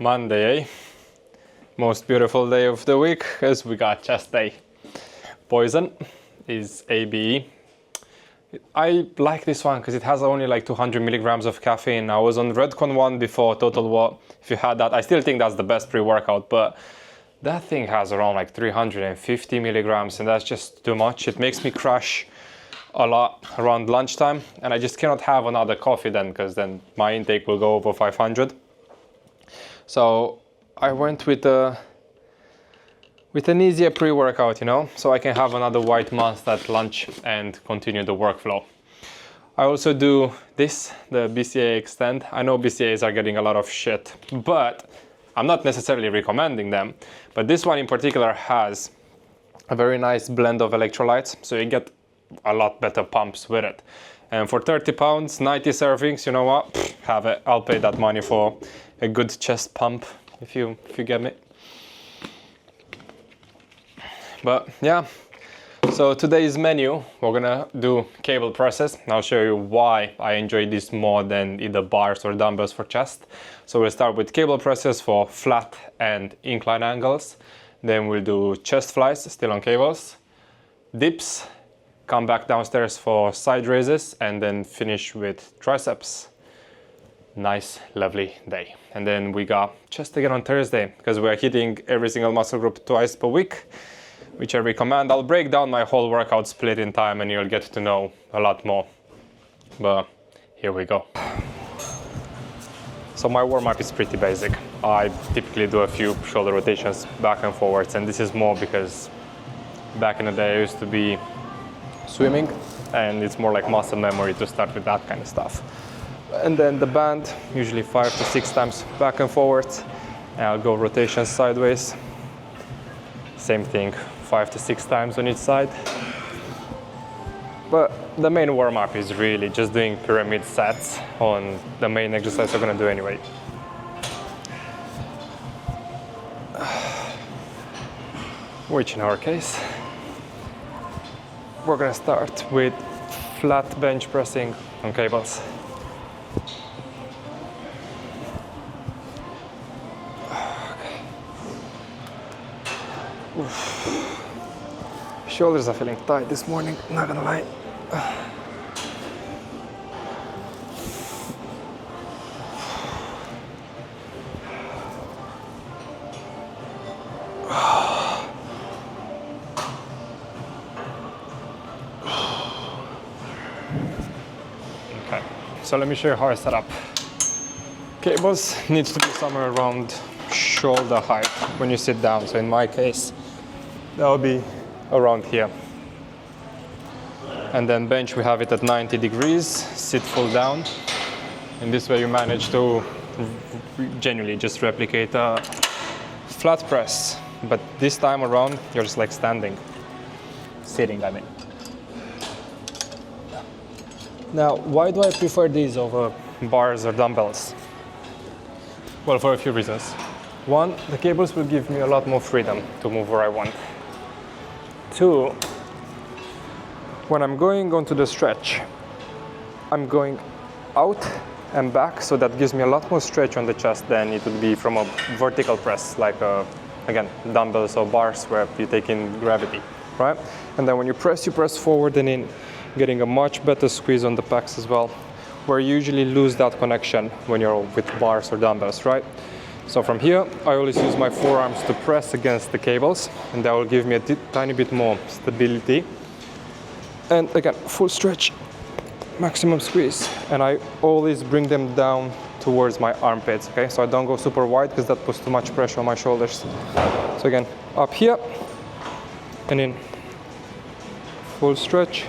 Monday, eh? Most beautiful day of the week as we got chest day. Poison is ABE. I like this one because it has only like 200 milligrams of caffeine. I was on Redcon one before, Total War. If you had that, I still think that's the best pre-workout, but that thing has around like 350 milligrams and that's just too much. It makes me crash a lot around lunchtime and I just cannot have another coffee then because then my intake will go over 500. So I went with an easier pre-workout, you know, so I can have another white monster at lunch and continue the workflow. I also do this, the BCA Extend. I know BCAs are getting a lot of shit, but I'm not necessarily recommending them. But this one in particular has a very nice blend of electrolytes, so you get a lot better pumps with it. And for 30 pounds, 90 servings, you know what? Pfft, have it. I'll pay that money for a good chest pump, if you get me. But yeah, so today's menu, we're gonna do cable presses. I'll show you why I enjoy this more than either bars or dumbbells for chest. So we'll start with cable presses for flat and incline angles. Then we'll do chest flies, still on cables, dips, come back downstairs for side raises, and then finish with triceps. Nice, lovely day. And then we got chest again on Thursday, because we're hitting every single muscle group twice per week, which I recommend. I'll break down my whole workout split in time and you'll get to know a lot more. But here we go. So my warm-up is pretty basic. I typically do a few shoulder rotations back and forwards, and this is more because back in the day I used to be swimming and it's more like muscle memory to start with that kind of stuff. And then the band, usually 5 to 6 times back and forwards, and I'll go rotations sideways. Same thing, 5 to 6 times on each side. But the main warm-up is really just doing pyramid sets on the main exercise we're gonna do anyway. Which in our case, we're gonna start with flat bench pressing on cables. Okay. Shoulders are feeling tight this morning, not gonna lie. Okay, so let me show you how I set up. Cables needs to be somewhere around shoulder height when you sit down. So in my case, that'll be around here. And then bench, we have it at 90 degrees, sit full down. And this way you manage to genuinely just replicate a flat press. But this time around, you're just like standing, sitting, I mean. Now, why do I prefer these over bars or dumbbells? Well, for a few reasons. One, the cables will give me a lot more freedom to move where I want. Two, when I'm going onto the stretch, I'm going out and back, so that gives me a lot more stretch on the chest than it would be from a vertical press, like again, dumbbells or bars where you take in gravity, right? And then when you press forward and in, getting a much better squeeze on the pecs as well, where you usually lose that connection when you're with bars or dumbbells, right? So from here, I always use my forearms to press against the cables, and that will give me a tiny bit more stability. And again, full stretch, maximum squeeze. And I always bring them down towards my armpits, okay? So I don't go super wide because that puts too much pressure on my shoulders. So again, up here, and in. Full stretch,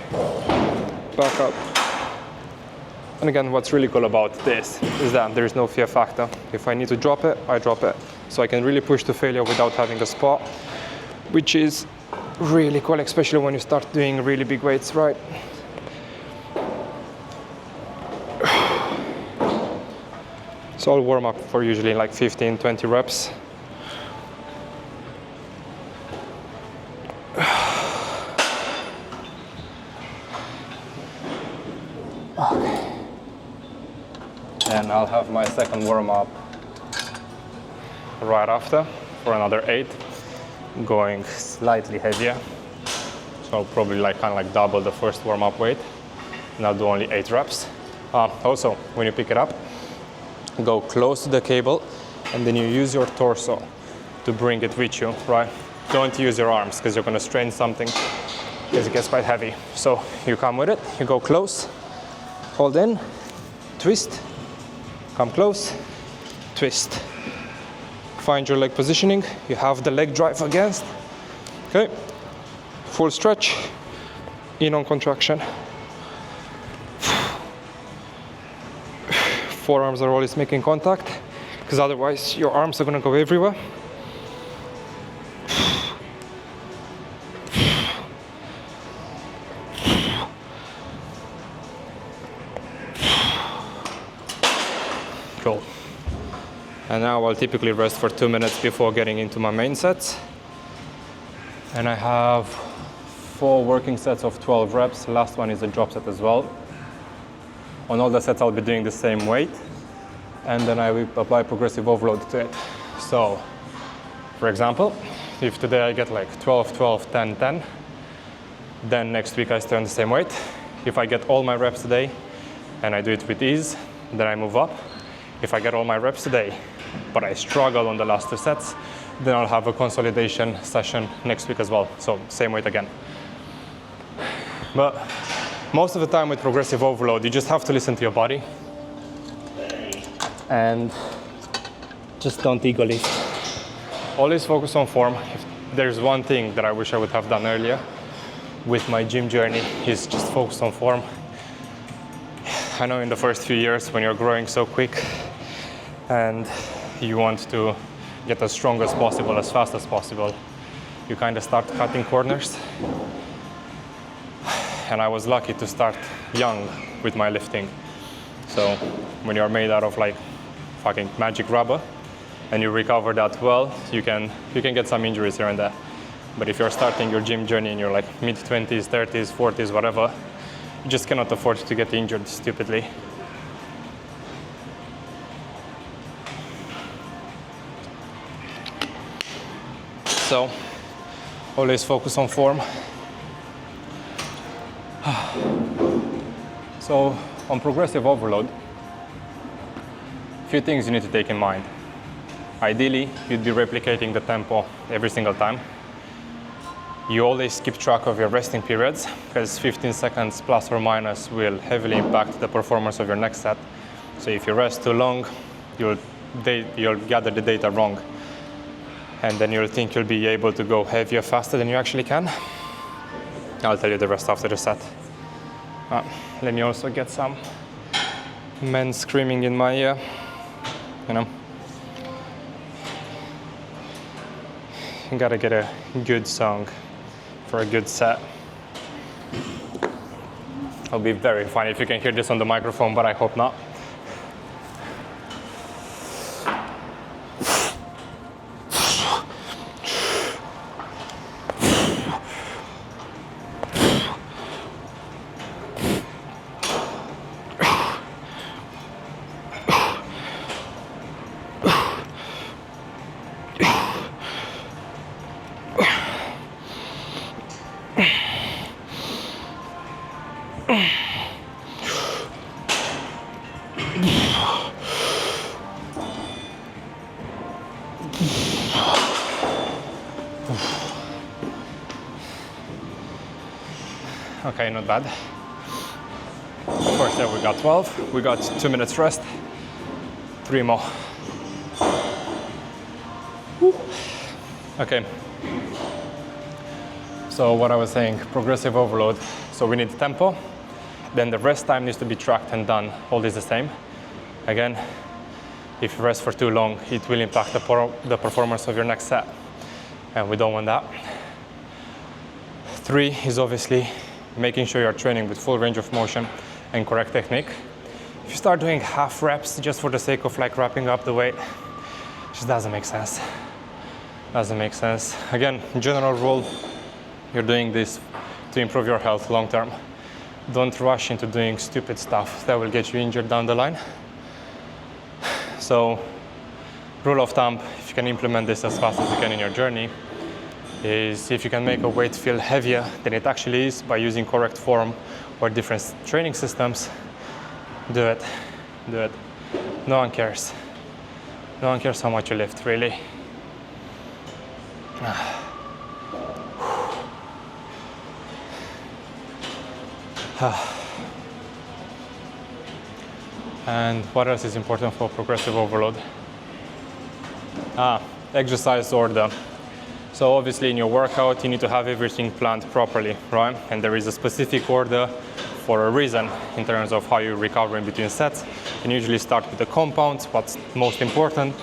back up. And again, what's really cool about this is that there is no fear factor. If I need to drop it, I drop it. So I can really push to failure without having a spot, which is really cool, especially when you start doing really big weights, right? So I'll warm up for usually like 15, 20 reps. Okay. And I'll have my second warm up right after for another 8, going slightly heavier. So I'll probably like kind of like double the first warm-up weight, and I'll do only 8 reps. Also, when you pick it up, go close to the cable, and then you use your torso to bring it with you, right? Don't use your arms, because you're gonna strain something, because it gets quite heavy. So you come with it, you go close, hold in, twist, come close, twist. Find your leg positioning, you have the leg drive against, okay? Full stretch, in on contraction. Forearms are always making contact, because otherwise your arms are gonna go everywhere. Cool. And now I'll typically rest for 2 minutes before getting into my main sets. And I have 4 working sets of 12 reps. Last one is a drop set as well. On all the sets I'll be doing the same weight, and then I will apply progressive overload to it. So, for example, if today I get like 12, 12, 10, 10, then next week I stay on the same weight. If I get all my reps today and I do it with ease, then I move up. If I get all my reps today, but I struggle on the last 2 sets, then I'll have a consolidation session next week as well. So same weight again. But most of the time with progressive overload, you just have to listen to your body and just don't ego lift. Always focus on form. If there's one thing that I wish I would have done earlier with my gym journey, is just focus on form. I know in the first few years when you're growing so quick and you want to get as strong as possible, as fast as possible, you kind of start cutting corners. And I was lucky to start young with my lifting. So when you're made out of like fucking magic rubber and you recover that well, you can get some injuries here and there. But if you're starting your gym journey in your like mid-20s, 30s, 40s, whatever, you just cannot afford to get injured stupidly. So always focus on form. So on progressive overload, a few things you need to take in mind. Ideally, you'd be replicating the tempo every single time. You always keep track of your resting periods, because 15 seconds plus or minus will heavily impact the performance of your next set. So if you rest too long, you'll gather the data wrong. And then you'll think you'll be able to go heavier faster than you actually can. I'll tell you the rest after the set. Let me also get some men screaming in my ear, you know. You gotta get a good song for a good set. It'll be very funny if you can hear this on the microphone, but I hope not. Okay, not bad. First set we got 12, we got 2 minutes rest, 3 more. Okay. So what I was saying, progressive overload. So we need tempo, then the rest time needs to be tracked and done, all is the same. Again, if you rest for too long, it will impact the performance of your next set, and we don't want that. 3 is obviously making sure you're training with full range of motion and correct technique. If you start doing half reps just for the sake of like wrapping up the weight, it just doesn't make sense. Doesn't make sense. Again, general rule, you're doing this to improve your health long term. Don't rush into doing stupid stuff that will get you injured down the line. So rule of thumb, if you can implement this as fast as you can in your journey, is if you can make a weight feel heavier than it actually is by using correct form or different training systems, do it. Do it. No one cares. No one cares how much you lift, really. And what else is important for progressive overload? Exercise order. So obviously in your workout, you need to have everything planned properly, right? And there is a specific order for a reason in terms of how you recover in between sets. And usually start with the compounds, what's most important.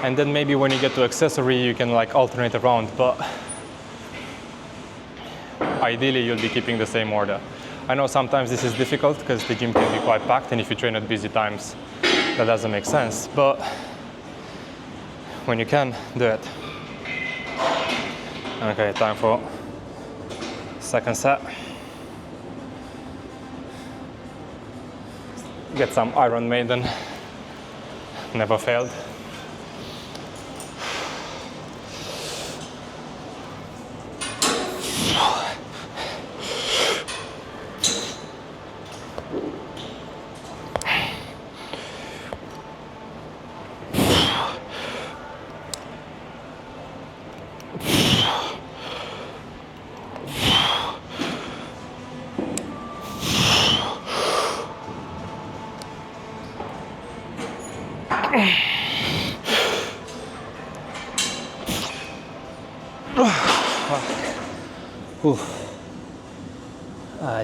And then maybe when you get to accessory, you can like alternate around, but ideally you'll be keeping the same order. I know sometimes this is difficult because the gym can be quite packed, and if you train at busy times, that doesn't make sense. But when you can, do it. Okay, time for second set. Get some Iron Maiden. Never failed.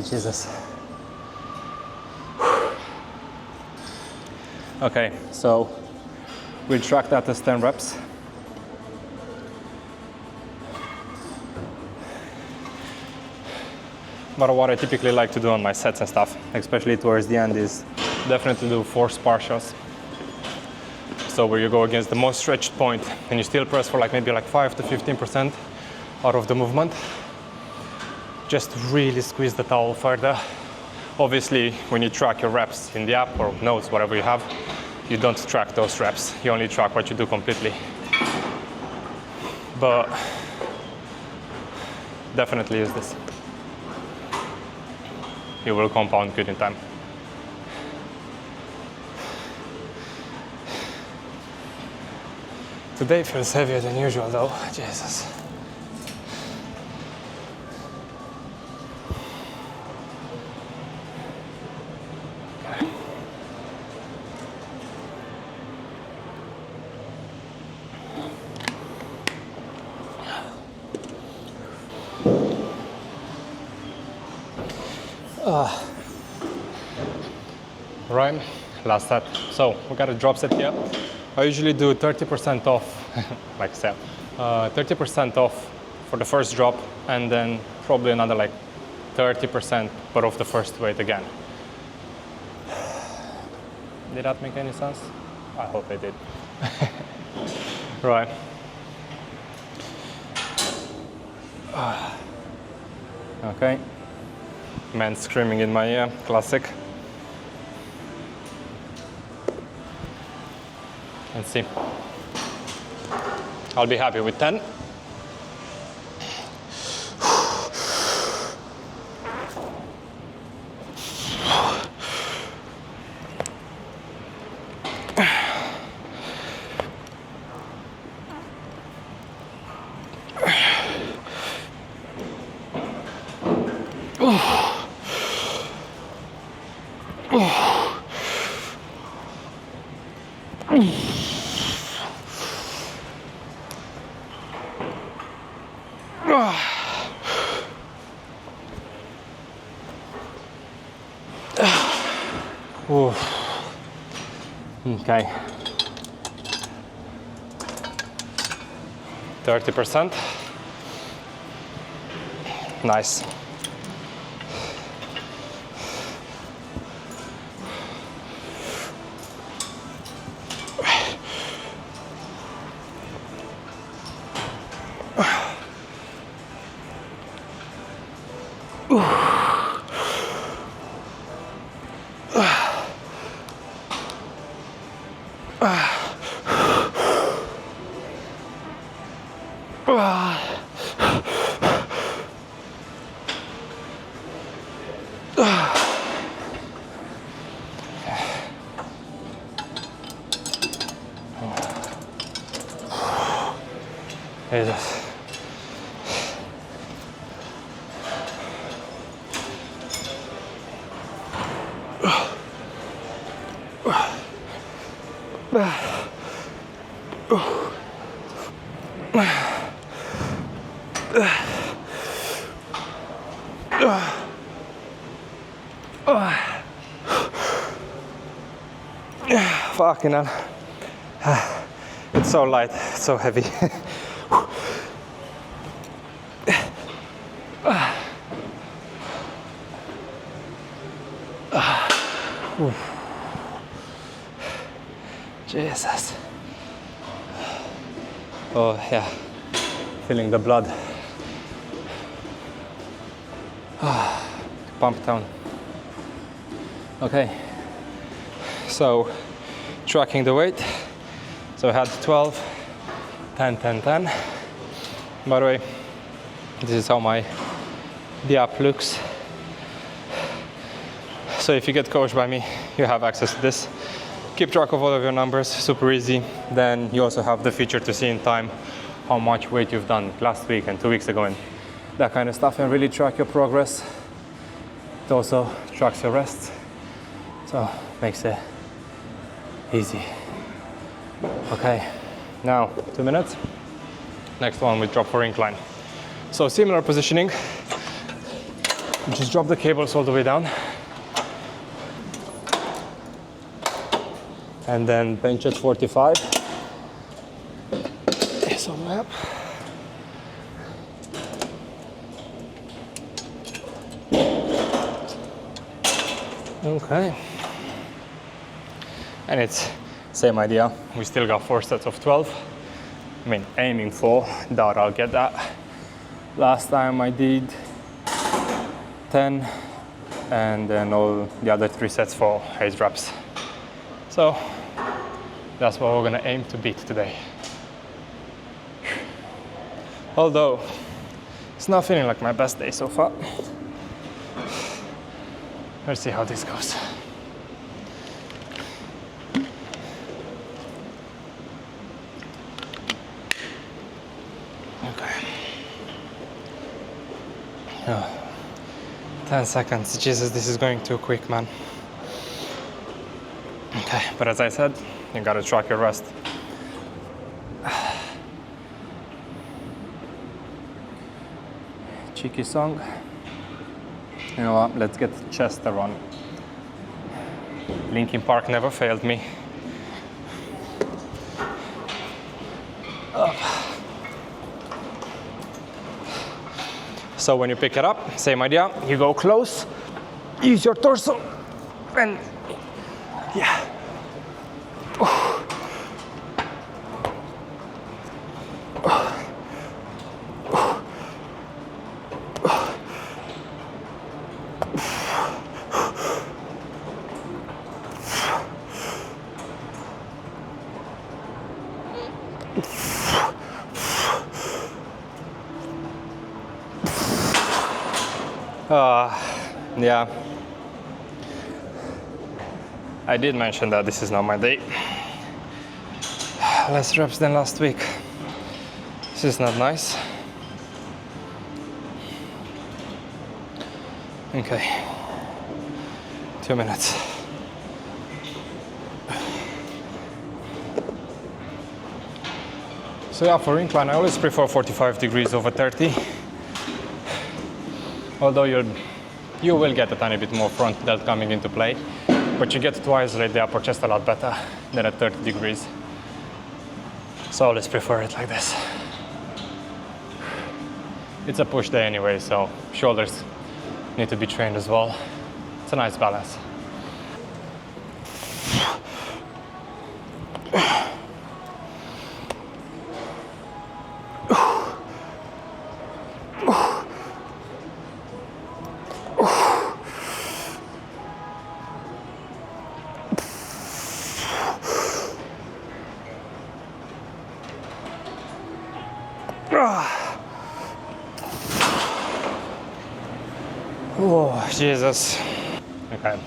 Jesus. Okay, so we'll track that as 10 reps. But what I typically like to do on my sets and stuff, especially towards the end, is definitely do forced partials. So where you go against the most stretched point and you still press for maybe 5 to 15% out of the movement. Just really squeeze the towel further. Obviously, when you track your reps in the app or notes, whatever you have, you don't track those reps. You only track what you do completely. But definitely use this. You will compound good in time. Today feels heavier than usual though, Jesus. Right, last set. So we got a drop set here. I usually do 30% off, like I said, 30% off for the first drop, and then probably another 30%, but of the first weight again. Did that make any sense? I hope it did. Right. Okay. Man screaming in my ear, classic. Let's see. I'll be happy with 10. Okay. 30%. Nice. Jesus. Fucking hell. It's so light, it's so heavy. Jesus. Oh yeah, feeling the blood. Pump down. Okay, so tracking the weight. So I had 12, 10, 10, 10. By the way, this is how my the app looks. So if you get coached by me, you have access to this. Keep track of all of your numbers, super easy. Then you also have the feature to see in time how much weight you've done last week and 2 weeks ago and that kind of stuff, and really track your progress. It also tracks your rest, so makes it easy. Okay, now 2 minutes. Next one we drop for incline. So similar positioning, just drop the cables all the way down. And then bench at 45. Yes, on my up. Okay. And it's same idea. We still got 4 sets of 12. I mean, aiming for, doubt I'll get that. Last time I did 10 and then all the other 3 sets for 8 reps. So that's what we're gonna aim to beat today. Although it's not feeling like my best day so far. Let's see how this goes. Okay. Oh, 10 seconds. Jesus, this is going too quick, man. Okay, but as I said, you gotta track your rest. Cheeky song. You know what, let's get Chester on. Linkin Park never failed me. Up. So when you pick it up, same idea, you go close, use your torso, and yeah. Yeah. I did mention that this is not my day. Less reps than last week. This is not nice. Okay. 2 minutes. So yeah, for incline, I always prefer 45 degrees over 30. Although you will get a tiny bit more front delt coming into play, but you get to isolate the upper chest a lot better than at 30 degrees. So I always prefer it like this. It's a push day anyway, so shoulders need to be trained as well. It's a nice balance. Oh, Jesus. Okay,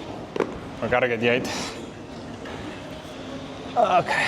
we gotta get the 8. Okay.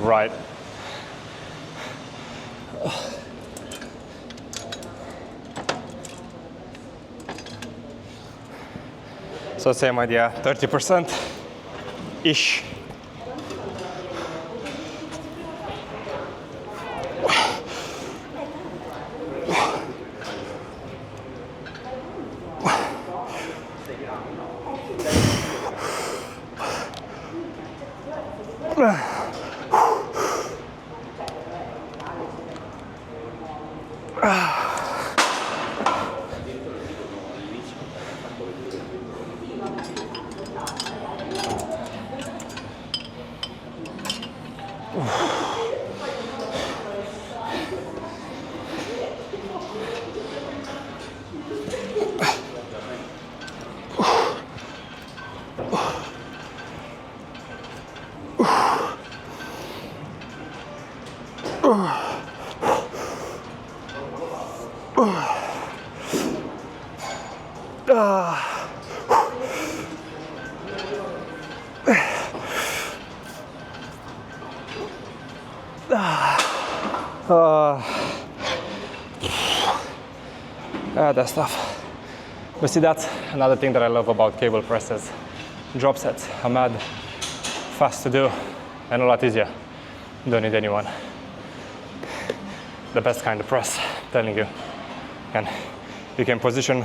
Right. So same idea, 30%-ish. That's tough. But see, that's another thing that I love about cable presses. Drop sets are mad fast to do and a lot easier. Don't need anyone. The best kind of press, I'm telling you. And you can position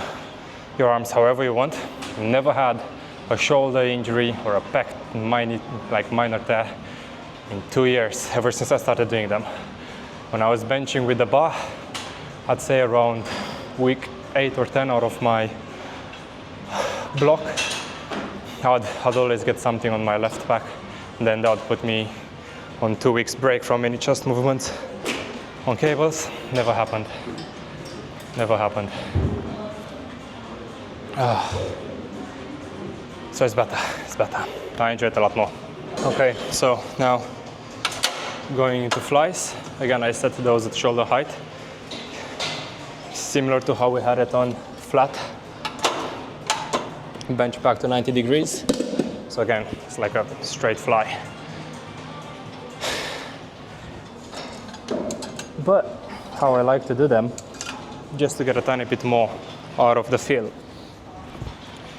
your arms however you want. Never had a shoulder injury or a pec minor tear in 2 years, ever since I started doing them. When I was benching with the bar, I'd say around week 8 or 10 out of my block, I'd always get something on my left back. And then that would put me on 2 weeks break from any chest movements on cables. Never happened. Never happened. So it's better. It's better. I enjoy it a lot more. Okay, so now going into flies. Again, I set those at shoulder height, similar to how we had it on flat. Bench back to 90 degrees. So again, it's like a straight fly. But how I like to do them, just to get a tiny bit more out of the feel,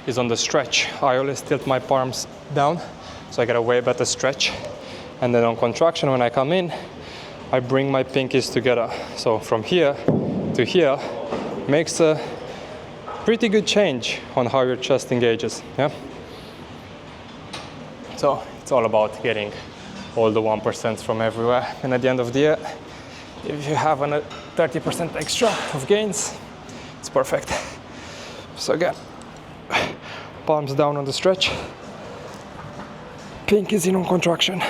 is on the stretch. I always tilt my palms down, so I get a way better stretch. And then on contraction, when I come in, I bring my pinkies together. So from here to here makes a pretty good change on how your chest engages. Yeah. So it's all about getting all the 1% from everywhere. And at the end of the year, if you have a 30% extra of gains, it's perfect. So again, palms down on the stretch, pinkies in on contraction.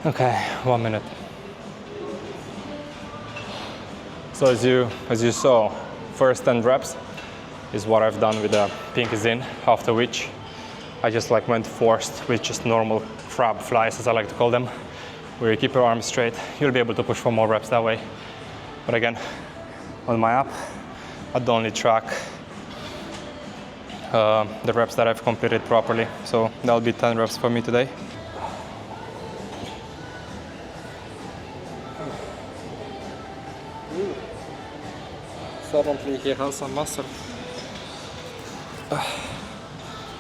Okay, 1 minute. So as you saw, first 10 reps is what I've done with the pinkies in, after which I just went forced with just normal crab flies, as I like to call them, where you keep your arms straight. You'll be able to push for more reps that way. But again, on my app, I'd only track the reps that I've completed properly. So that'll be 10 reps for me today. Suddenly he has some muscle.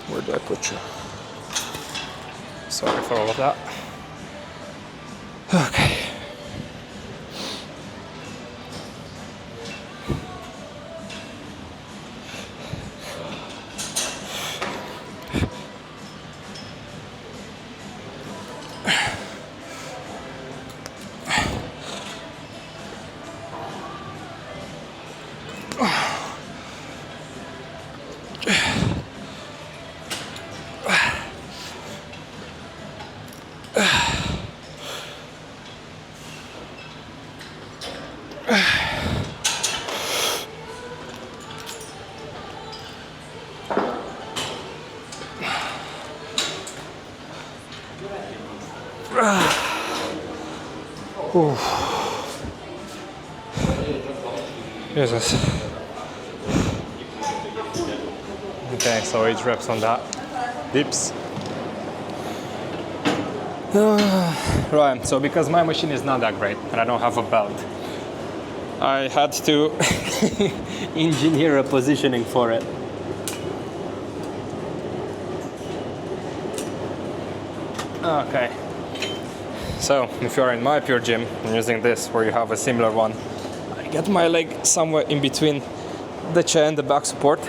Where do I put you? Sorry for all of that. Okay. Jesus. Okay, so 8 reps on that. Dips. Right, so because my machine is not that great and I don't have a belt, I had to engineer a positioning for it. Okay. So, if you're in my pure gym and using this where you have a similar one, I get my leg somewhere in between the chair and the back support.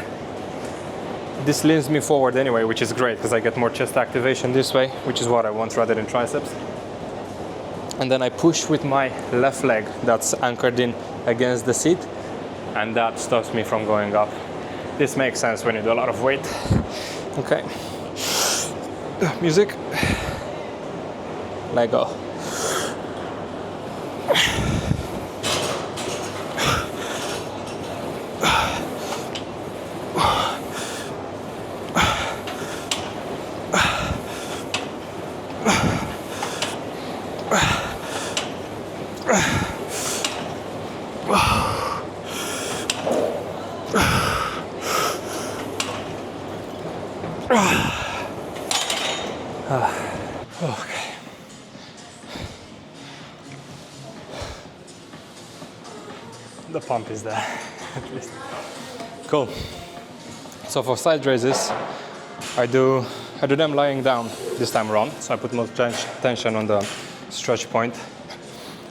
This leans me forward anyway, which is great because I get more chest activation this way, which is what I want rather than triceps. And then I push with my left leg that's anchored in against the seat, and that stops me from going up. This makes sense when you do a lot of weight. Okay. Music. Let go. Okay. The pump is there, at least. Cool. So for side raises, I do them lying down this time around. So I put more tension on the stretch point.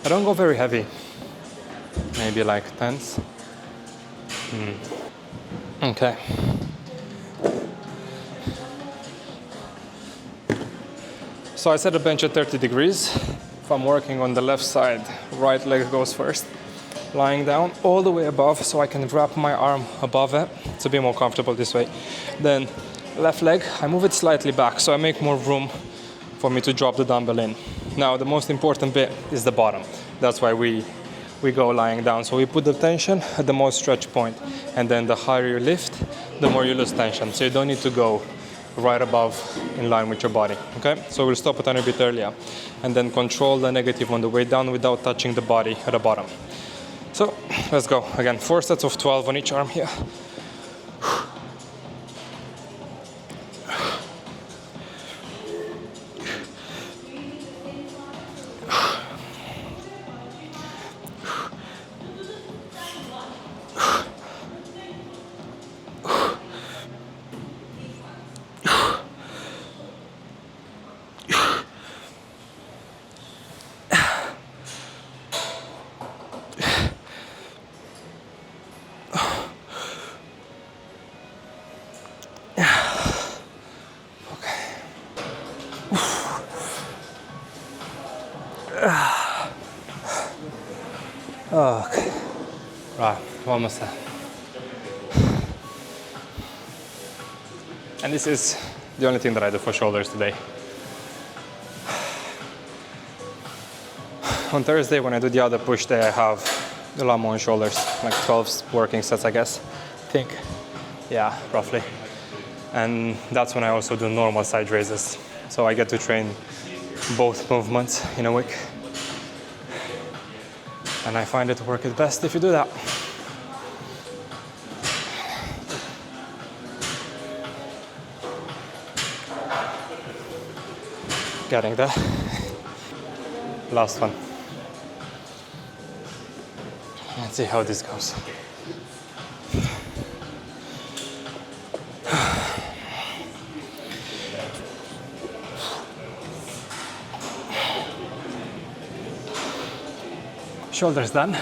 I don't go very heavy. Maybe like tens. Okay. So I set the bench at 30 degrees. If I'm working on the left side, right leg goes first. Lying down all the way above so I can wrap my arm above it. It's a bit more comfortable this way. Then left leg, I move it slightly back so I make more room for me to drop the dumbbell in. Now the most important bit is the bottom. That's why we go lying down. So we put the tension at the most stretch point, and then the higher you lift, the more you lose tension. So you don't need to go right above in line with your body, okay? So we'll stop a tiny bit earlier and then control the negative on the way down without touching the body at the bottom. So let's go. Again, 4 sets of 12 on each arm here. Okay, right, almost there. And this is the only thing that I do for shoulders today. On Thursday, when I do the other push day, I have a lot more on shoulders, like 12 working sets, I guess. I think, yeah, roughly. And that's when I also do normal side raises. So I get to train both movements in a week. And I find it works best if you do that. Getting there. Last one. Let's see how this goes. shoulders done.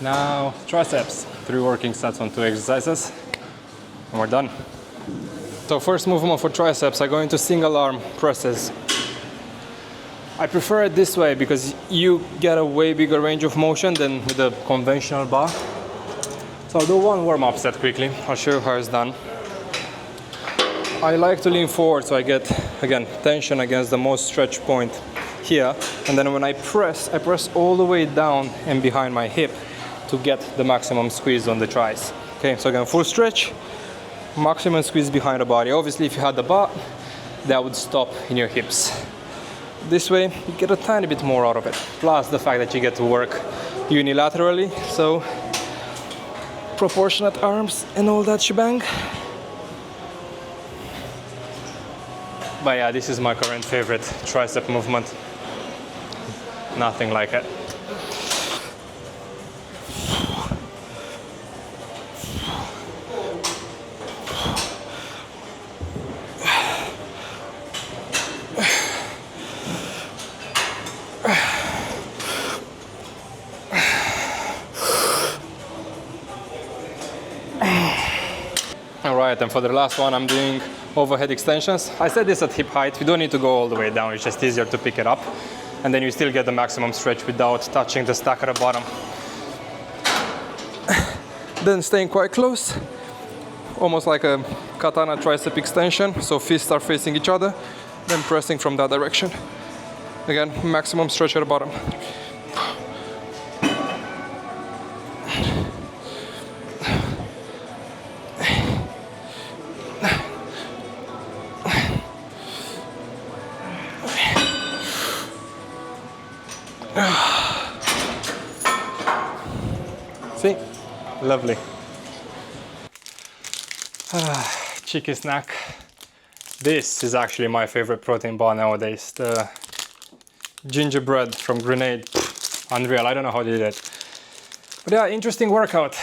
Now triceps, 3 working sets on 2 exercises, and we're done. So first movement for triceps, I go into single arm presses. I prefer it this way because you get a way bigger range of motion than with a conventional bar. So I'll do one warm-up set quickly. I'll show you how it's done. I like to lean forward so I get, again, tension against the most stretch point here. And then when I press all the way down and behind my hip to get the maximum squeeze on the tris. Okay, so again, full stretch, maximum squeeze behind the body. Obviously, if you had the bar, that would stop in your hips. This way, you get a tiny bit more out of it. Plus the fact that you get to work unilaterally, so proportionate arms and all that shebang. But yeah, this is my current favorite tricep movement. Nothing like it. Alright, and for the last one I'm doing overhead extensions. I said this at hip height, you don't need to go all the way down, it's just easier to pick it up. And then you still get the maximum stretch without touching the stack at the bottom. Then staying quite close, almost like a katana tricep extension, so fists are facing each other, then pressing from that direction. Again, maximum stretch at the bottom. See? Lovely. Cheeky snack. This is actually my favorite protein bar nowadays. The gingerbread from Grenade. Unreal, I don't know how they did it. But yeah, interesting workout.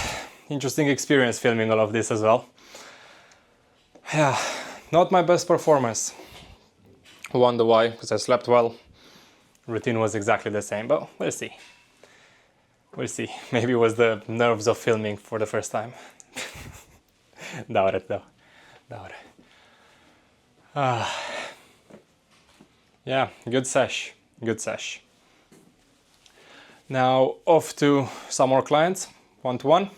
Interesting experience filming all of this as well. Yeah, not my best performance. Wonder why, because I slept well. Routine was exactly the same, but we'll see. We'll see. Maybe it was the nerves of filming for the first time. Doubt it though. Doubt it. Yeah, good sesh. Good sesh. Now off to some more clients, one-to-one.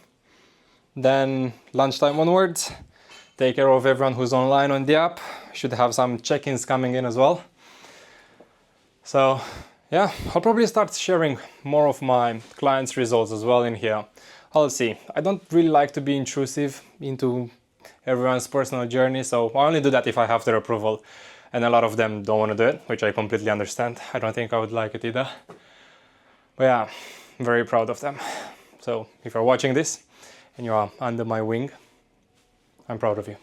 Then lunchtime onwards. Take care of everyone who's online on the app. Should have some check-ins coming in as well. So yeah, I'll probably start sharing more of my clients' results as well in here. I'll see. I don't really like to be intrusive into everyone's personal journey, so I only do that if I have their approval. And a lot of them don't want to do it, which I completely understand. I don't think I would like it either. But yeah, I'm very proud of them. So if you're watching this and you are under my wing, I'm proud of you.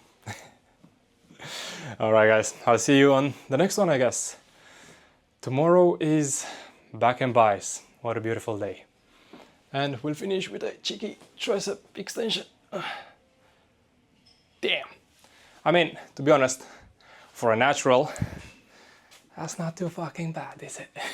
Alright guys, I'll see you on the next one, I guess. Tomorrow is back and buys. What a beautiful day. And we'll finish with a cheeky tricep extension. Damn. I mean, to be honest, for a natural, that's not too fucking bad, is it?